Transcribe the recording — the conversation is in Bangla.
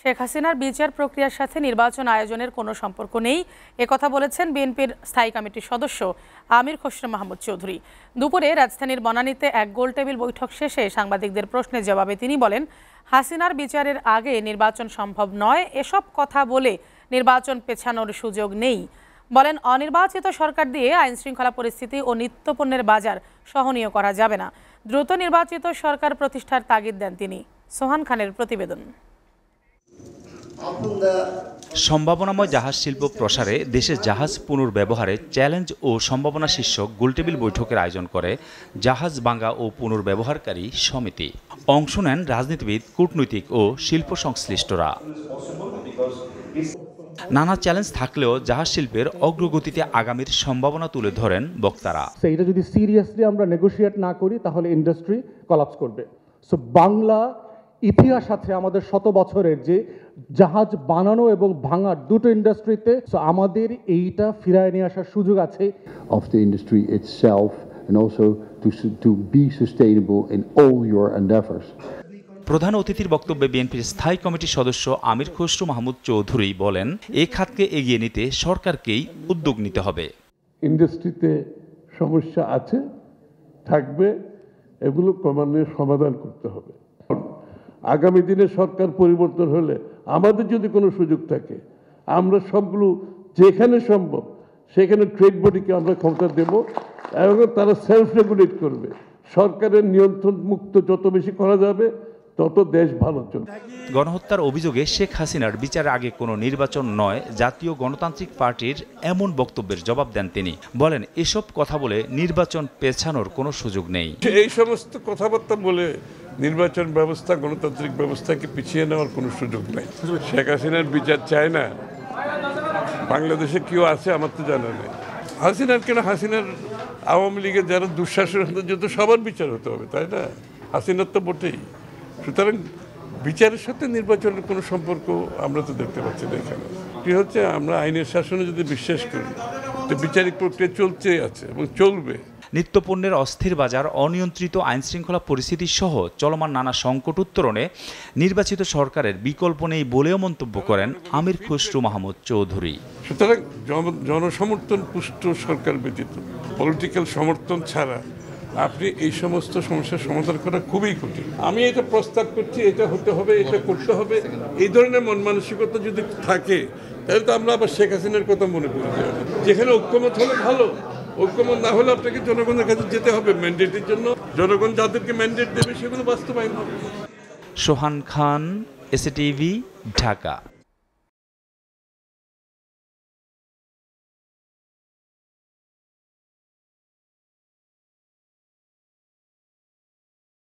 শেখ হাসিনার বিচার প্রক্রিয়ার সাথে নির্বাচন আয়োজনের কোনো সম্পর্ক নেই একথা বলেছেন বিএনপির স্থায়ী কমিটির সদস্য আমির খসরু মাহমুদ চৌধুরী। দুপুরে রাজধানীর বনানীতে এক গোলটেবিল বৈঠক শেষে সাংবাদিকদের প্রশ্নের জবাবে তিনি বলেন, হাসিনার বিচারের আগে নির্বাচন সম্ভব নয়, এসব কথা বলে নির্বাচন পেছানোর সুযোগ নেই। বলেন, অনির্বাচিত সরকার দিয়ে আইনশৃঙ্খলা পরিস্থিতি ও নিত্যপণ্যের বাজার সহনীয় করা যাবে না। দ্রুত নির্বাচিত সরকার প্রতিষ্ঠার তাগিদ দেন তিনি। সোহান খানের প্রতিবেদন। সম্ভাবনাময় জাহাজ শিল্প প্রসারে দেশে জাহাজ পুনর্ব্যবহারে চ্যালেঞ্জ ও সম্ভাবনা শীর্ষক গোলটেবিল বৈঠকের আয়োজন করে জাহাজ ভাঙা ও পুনর্ব্যবহারকারী সমিতি। অংশ নেন রাজনীতিবিদ, কূটনৈতিক ও শিল্প সংশ্লিষ্টরা। নানা চ্যালেঞ্জ থাকলেও জাহাজ শিল্পের অগ্রগতিতে আগামীর সম্ভাবনা তুলে ধরেন বক্তারা। এটা যদি সিরিয়াসলি আমরা নেগোশিয়েট না করি তাহলে ইন্ডাস্ট্রি কলাপস করবে। সো বাংলা ইতিহাস আছে আমাদের শত বছরের যে জাহাজ বানানো এবং ভাঙার দুটো ইন্ডাস্ট্রিতে। সো আমাদের এইটা ফিরায় নিয়ে আসার সুযোগ আছে of the industry itself and also to be sustainable in all your endeavors. প্রধান অতিথির বক্তব্যে বিএনপির স্থায়ী কমিটির সদস্য আমির খসরু মাহমুদ চৌধুরী বলেন, এই খাতকে এগিয়ে নিতে সরকারকেই উদ্যোগ নিতে হবে। ইন্ডাস্ট্রিতে সমস্যা আছে, থাকবে, এগুলো ক্রমান্বয়ে সমাধান করতে হবে। আগামী দিনে সরকার পরিবর্তন হলে আমাদের যদি কোনো সুযোগ থাকে, আমরা সবগুলো যেখানে সম্ভব সেখানে ট্রেড বডিকে আমরা ক্ষমতা দেব এবং তারা সেলফ রেগুলেট করবে। সরকারের নিয়ন্ত্রণ মুক্ত যত বেশি করা যাবে তত দেশ ভালো চলবে। গণহত্যার অভিযোগে শেখ হাসিনার বিচার আগে কোনো নির্বাচন নয়, জাতীয় গণতান্ত্রিক পার্টির এমন বক্তব্যের জবাব দেন তিনি। বলেন, এসব কথা বলে নির্বাচন পেছানোর কোনো সুযোগ নেই। এই সমস্ত কথাবার্তা বলে নির্বাচন ব্যবস্থা, গণতান্ত্রিক ব্যবস্থাকে পিছিয়ে নেওয়ার কোনো সুযোগ নেই। শেখ হাসিনার বিচার চায় না, বাংলাদেশে কেউ আছে আমার তো জানা নেই। হাসিনার কেন, হাসিনার আওয়ামী লীগের যারা দুঃশাসন যত সবার বিচার হতে হবে, তাই না? হাসিনার তো বটেই। সুতরাং বিচারের সাথে নির্বাচনের কোনো সম্পর্ক আমরা তো দেখতে পাচ্ছি না এখানে। কি হচ্ছে, আমরা আইনের শাসনে যদি বিশ্বাস করি তো বিচারিক প্রক্রিয়া চলতে আছে এবং চলবে। নিত্যপণ্যের অস্থির বাজার, অনিয়ন্ত্রিত আইনশৃঙ্খলা পরিস্থিতি সহ চলমান নানা সংকট উত্তরণে নির্বাচিত সরকারের বিকল্প নেই বলেও মন্তব্য করেন আমির খসরু মাহমুদ চৌধুরী। সুতরাং জনসমর্থন পুষ্ট সরকার ব্যতীত, পলিটিক্যাল সমর্থন ছাড়া আপনি এই সমস্ত সমস্যার সমাধান করা খুবই কঠিন। আমি এটা প্রস্তাব করছি, এটা হতে হবে, এটা করতে হবে, এই ধরনের মন মানসিকতা যদি থাকে তাহলে তো আমরা আবার শেখ হাসিনার কথা মনে করি। যেখানে ঐক্যমত হলে ভালো, ঐক্যমত না হলে আপনাকে জনগণের কাছে যেতে হবে ম্যান্ডেটের জন্য। জনগণ যাদেরকে ম্যান্ডেট দেবে সেগুলো বাস্তবায়ন হবে। সোহান খান, এসএটিভি, ঢাকা।